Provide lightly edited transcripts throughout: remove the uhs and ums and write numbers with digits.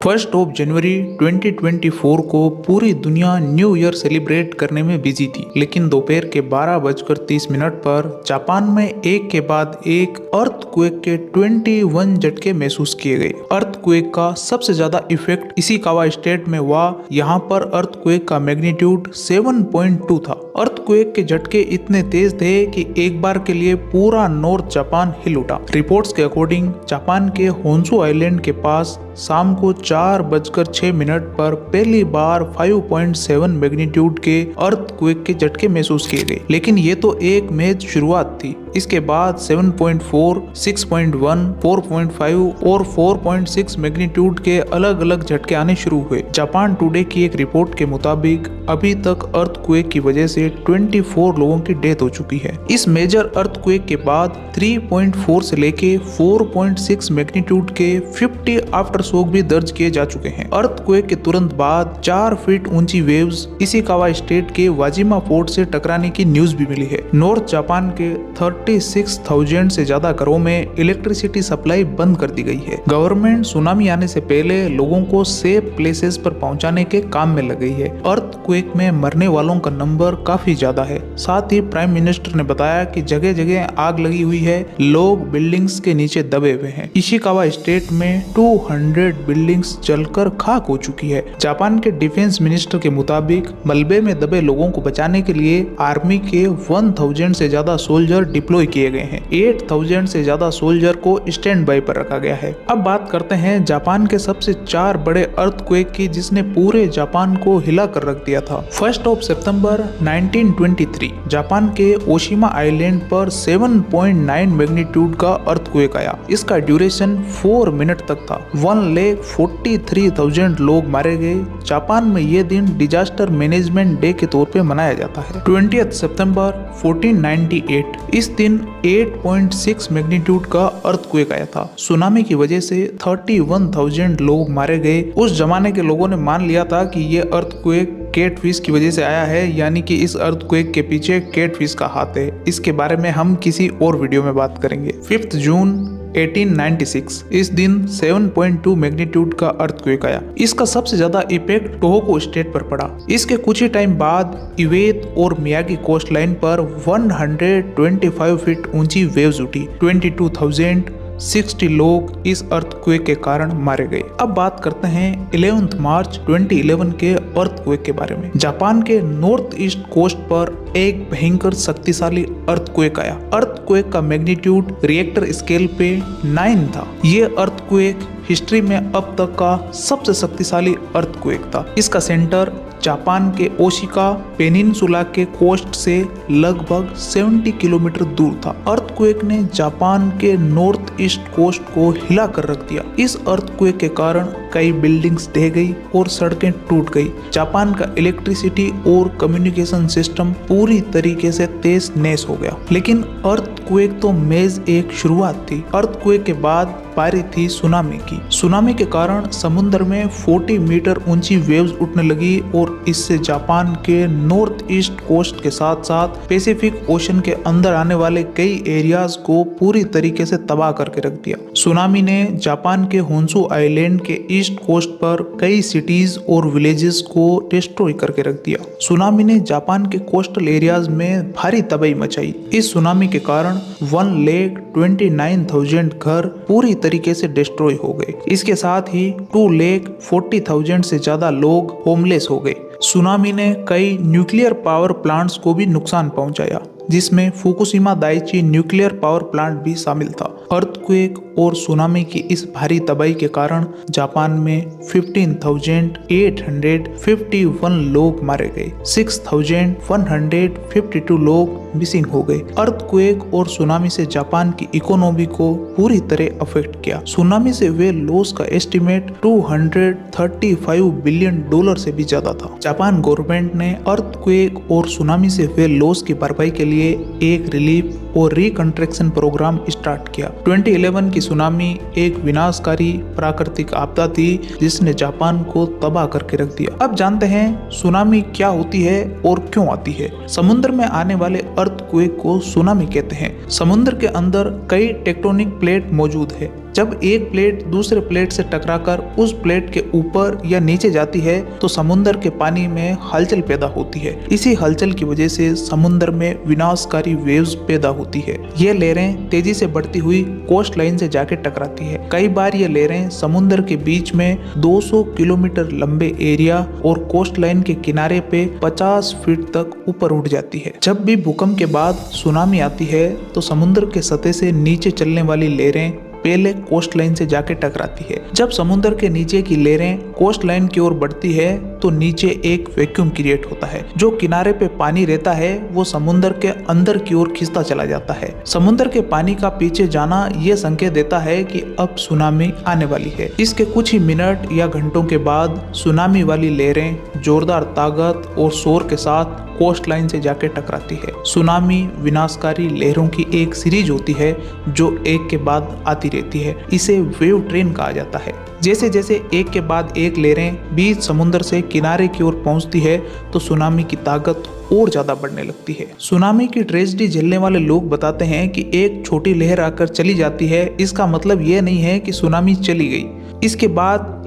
1 जनवरी 2024 को पूरी दुनिया न्यू ईयर सेलिब्रेट करने में बिजी थी, लेकिन दोपहर के 12:30 पर जापान में एक के बाद एक अर्थक्वेक के 21 झटके महसूस किए गए। अर्थक्वेक का सबसे ज्यादा इफेक्ट इशिकावा स्टेट में हुआ। यहाँ पर अर्थक्वेक का मैग्नीट्यूड 7.2 था। अर्थक्वेक के झटके इतने तेज थे कि एक बार के लिए पूरा नॉर्थ जापान हिल उठा। रिपोर्ट्स के अकॉर्डिंग जापान के होन्शु आइलैंड के पास शाम को 4:06 पर पहली बार 5.7 मैग्नीट्यूड के अर्थक्वेक के झटके महसूस किए गए। लेकिन ये तो एक महज शुरुआत थी। इसके बाद 7.4, 6.1, 4.5 और 4.6 मैग्नीट्यूड के अलग अलग झटके आने शुरू हुए। जापान टुडे की एक रिपोर्ट के मुताबिक अभी तक अर्थक्वेक की वजह से 24 लोगों की डेथ हो चुकी है। इस मेजर अर्थक्वेक के बाद 3.4 से लेके 4.6 मैग्नीट्यूड के 50 आफ्टर शॉक भी दर्ज किए जा चुके हैं। अर्थक्वेक के तुरंत बाद 4 फीट ऊंची वेव्स इशिकावा स्टेट के वाजिमा पोर्ट से टकराने की न्यूज भी मिली है। नॉर्थ जापान के 36,000 से ज्यादा घरों में इलेक्ट्रिसिटी सप्लाई बंद कर दी गई है। गवर्नमेंट सुनामी आने से पहले लोगों को सेफ प्लेसेस पर पहुंचाने के काम में लग गई है। अर्थक्वेक में मरने वालों का नंबर काफी ज्यादा है। साथ ही प्राइम मिनिस्टर ने बताया कि जगह जगह आग लगी हुई है, लोग बिल्डिंग्स के नीचे दबे हुए हैं। इशिकावा स्टेट में 200 बिल्डिंग्स जलकर खाक हो चुकी है। जापान के डिफेंस मिनिस्टर के मुताबिक मलबे में दबे लोगों को बचाने के लिए आर्मी के 1000 से ज्यादा सोल्जर डिप्लॉय किए गए हैं। 8000 से ज्यादा सोल्जर को स्टैंड बाय पर रखा गया है। अब बात करते हैं जापान के सबसे 4 बड़े अर्थक्वेक की जिसने पूरे जापान को हिला कर रख दिया था। 1 सितंबर 1923 जापान के ओशिमा आइलैंड पर 7.9 मैग्नीट्यूड का अर्थक्वेक आया। इसका ड्यूरेशन 4 मिनट तक था। 1,43,000 लोग मारे गए। जापान में यह दिन डिजास्टर मैनेजमेंट डे के तौर पे मनाया जाता है। 20 सितंबर 1498 इस दिन 8.6 मैग्नीट्यूड का अर्थक्वेक आया था। सुनामी की वजह से 31,000 लोग मारे गए। उस जमाने के लोगों ने मान लिया था कि ये अर्थक्वेक कैटफिश की वजह से आया है, यानी कि इस अर्थक्वेक के पीछे कैटफिश का हाथ है। इसके बारे में हम किसी और वीडियो में बात करेंगे। 5 जून 1896 इस दिन 7.2 मैग्नीट्यूड का अर्थक्वेक आया। इसका सबसे ज्यादा इफेक्ट टोहोकू स्टेट पर पड़ा। इसके कुछ ही टाइम बाद इवेत और मियागी कोस्ट लाइन पर 125 फीट ऊंची वेव्स उठी। 22,060 लोग इस अर्थक्वेक के कारण मारे गए। अब बात करते हैं 11 मार्च 2011 के अर्थक्वेक के बारे में। जापान के नॉर्थ ईस्ट कोस्ट पर एक भयंकर शक्तिशाली अर्थक्वेक आया। अर्थक्वेक का मैग्नीट्यूड रिएक्टर स्केल पे 9 था। ये अर्थक्वेक हिस्ट्री में अब तक का सबसे शक्तिशाली अर्थक्वेक था। इसका सेंटर जापान के ओशिका पेनिनसुला के कोस्ट से लगभग 70 किलोमीटर दूर था। अर्थक्वेक ने जापान के नॉर्थ ईस्ट कोस्ट को हिला कर रख दिया। इस अर्थक्वेक के कारण कई बिल्डिंग्स ढह गई और सड़कें टूट गई। जापान का इलेक्ट्रिसिटी और कम्युनिकेशन सिस्टम पूरी तरीके से तहस नहस हो गया। लेकिन अर्थक्वेक तो मेज एक शुरुआत थी। अर्थक्वेक के बाद बारी थी सुनामी की। सुनामी के कारण समुद्र में 40 मीटर ऊंची वेव्स उठने लगी और इससे जापान के नॉर्थ ईस्ट कोस्ट के साथ साथ पैसिफिक ओशन के अंदर आने वाले कई एरियाज को पूरी तरीके से तबाह करके रख दिया। सुनामी ने जापान के होन्शु आइलैंड के ईस्ट कोस्ट पर कई सिटीज और विलेजेस को डिस्ट्रॉय करके रख दिया। सुनामी ने जापान के कोस्टल एरियाज में भारी तबाही मचाई। इस सुनामी के कारण 1,29,000 घर पूरी तरीके से डिस्ट्रॉय हो गए। इसके साथ ही 2,40,000 से ज्यादा लोग होमलेस हो गए। सुनामी ने कई न्यूक्लियर पावर प्लांट्स को भी नुकसान पहुंचाया, जिसमें Fukushima Daiichi nuclear power plant भी शामिल था। अर्थक्वेक और सुनामी की इस भारी तबाही के कारण जापान में 15,851 लोग मारे गए। 6,152 लोग मिसिंग हो गए। अर्थक्वेक और सुनामी से जापान की इकोनॉमी को पूरी तरह अफेक्ट किया। सुनामी से हुए लॉस का एस्टिमेट $235 बिलियन से भी ज्यादा था। जापान गवर्नमेंट ने अर्थक्वेक और सुनामी से हुए लॉस की भरपाई के लिए एक रिलीफ और रिकंस्ट्रक्शन प्रोग्राम स्टार्ट किया। 2011 की सुनामी एक विनाशकारी प्राकृतिक आपदा थी जिसने जापान को तबाह करके रख दिया। अब जानते हैं सुनामी क्या होती है और क्यों आती है। समुद्र में आने वाले अर्थक्वेक को सुनामी कहते हैं। समुद्र के अंदर कई टेक्टोनिक प्लेट मौजूद है जब एक प्लेट दूसरे प्लेट से टकराकर उस प्लेट के ऊपर या नीचे जाती है तो समुद्र के पानी में हलचल पैदा होती है। इसी हलचल की वजह से समुद्र में विनाशकारी वेव्स पैदा होती है। ये लहरें तेजी से बढ़ती हुई कोस्ट लाइन से जाके टकराती है। कई बार ये लहरें समुद्र के बीच में 200 किलोमीटर लंबे एरिया और कोस्ट लाइन के किनारे पे 50 फीट तक ऊपर उठ जाती है। जब भी भूकंप के बाद सुनामी आती है तो समुद्र के सतह से नीचे चलने वाली लहरें पहले कोस्ट लाइन से जाके टकराती है। जब समुद्र के नीचे की लहरें कोस्ट लाइन की ओर बढ़ती है तो नीचे एक वैक्यूम क्रिएट होता है। जो किनारे पे पानी रहता है वो समुद्र के अंदर की ओर खिंचता चला जाता है। समुद्र के पानी का पीछे जाना ये संकेत देता है कि अब सुनामी आने वाली है। इसके कुछ ही मिनट या घंटों के बाद सुनामी वाली लहरें जोरदार ताकत और शोर के साथ कोस्ट लाइन से जाके टकराती है। सुनामी विनाशकारी लहरों की एक सीरीज होती है जो एक के बाद आती रहती है। इसे वेव ट्रेन कहा जाता है। जैसे जैसे एक के बाद एक लहरें बीच समुद्र से किनारे की ओर पहुंचती है तो सुनामी की ताकत और ज्यादा बढ़ने लगती है। सुनामी की ट्रेजेडी झेलने वाले लोग बताते हैं कि एक छोटी लहर आकर चली जाती है, इसका मतलब यह नहीं है कि सुनामी चली गई। इसके बाद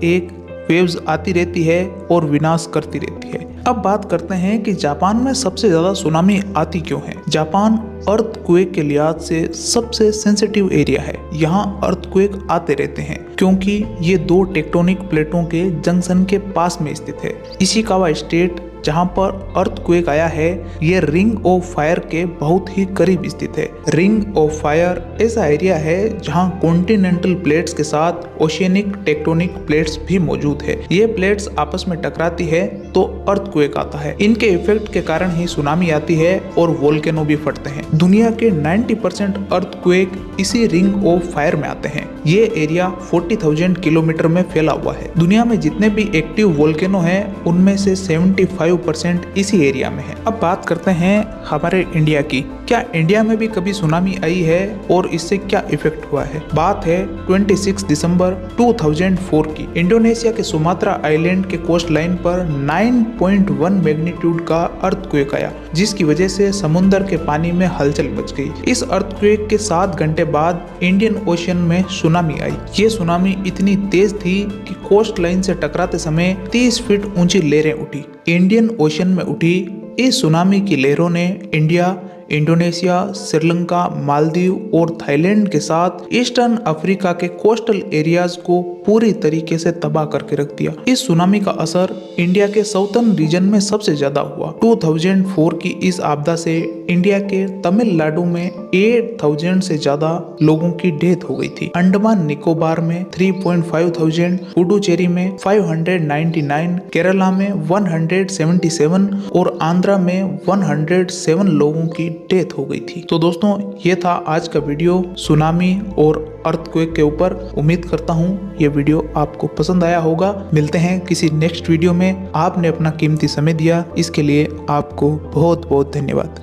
एक वेव्स आती रहती है और विनाश करती रहती है। अब बात करते हैं कि जापान में सबसे ज्यादा सुनामी आती क्यों है। जापान अर्थक्वेक के लिहाज से सबसे सेंसिटिव एरिया है। यहाँ अर्थक्वेक आते रहते हैं क्योंकि ये दो टेक्टोनिक प्लेटों के जंक्शन के पास में स्थित है। इशिकावा स्टेट जहाँ पर अर्थक्वेक आया है ये रिंग ऑफ फायर के बहुत ही करीब स्थित है। रिंग ऑफ फायर ऐसा एरिया है जहाँ कॉन्टिनेंटल प्लेट्स के साथ ओशियनिक टेक्टोनिक प्लेट्स भी मौजूद है। ये प्लेट्स आपस में टकराती है तो अर्थक्वेक आता है। इनके इफेक्ट के कारण ही सुनामी आती है और वोल्केनो भी फटते हैं। दुनिया के 90% अर्थक्वेक इसी रिंग ऑफ फायर में आते हैं। ये एरिया 40,000 किलोमीटर में फैला हुआ है। दुनिया में जितने भी एक्टिव वोल्केनो हैं उनमें से 75% इसी एरिया में है। अब बात करते हैं हमारे इंडिया की। क्या इंडिया में भी कभी सुनामी आई है और इससे क्या इफेक्ट हुआ है? बात है 26 दिसंबर 2004 की। इंडोनेशिया के सुमात्रा आइलैंड के कोस्ट लाइन पर 9.1 मैग्नीट्यूड का अर्थक्वेक आया जिसकी वजह से समुद्र के पानी में हलचल मच गई। इस अर्थक्वेक के 7 घंटे बाद इंडियन ओशन में सुनामी आई। ये सुनामी इतनी तेज थी कि कोस्ट लाइन से टकराते समय 30 फीट ऊंची लहरें उठी। इंडियन ओशन में उठी इस सुनामी की लहरों ने इंडिया, इंडोनेशिया, श्रीलंका, मालदीव और थाईलैंड के साथ ईस्टर्न अफ्रीका के कोस्टल एरियाज को पूरी तरीके से तबाह करके रख दिया। इस सुनामी का असर इंडिया के साउथर्न रीजन में सबसे ज्यादा हुआ। 2004 की इस आपदा से इंडिया के तमिलनाडु में 8,000 से ज्यादा लोगों की डेथ हो गई थी। अंडमान निकोबार में 3,500, पुडुचेरी में 599, केरला में 177 और आंध्रा में 107 लोगों की डेथ हो गई थी। तो दोस्तों ये था आज का वीडियो सुनामी और अर्थक्वेक के ऊपर। उम्मीद करता हूँ ये वीडियो आपको पसंद आया होगा। मिलते हैं किसी नेक्स्ट वीडियो में। आपने अपना कीमती समय दिया इसके लिए आपको बहुत बहुत धन्यवाद।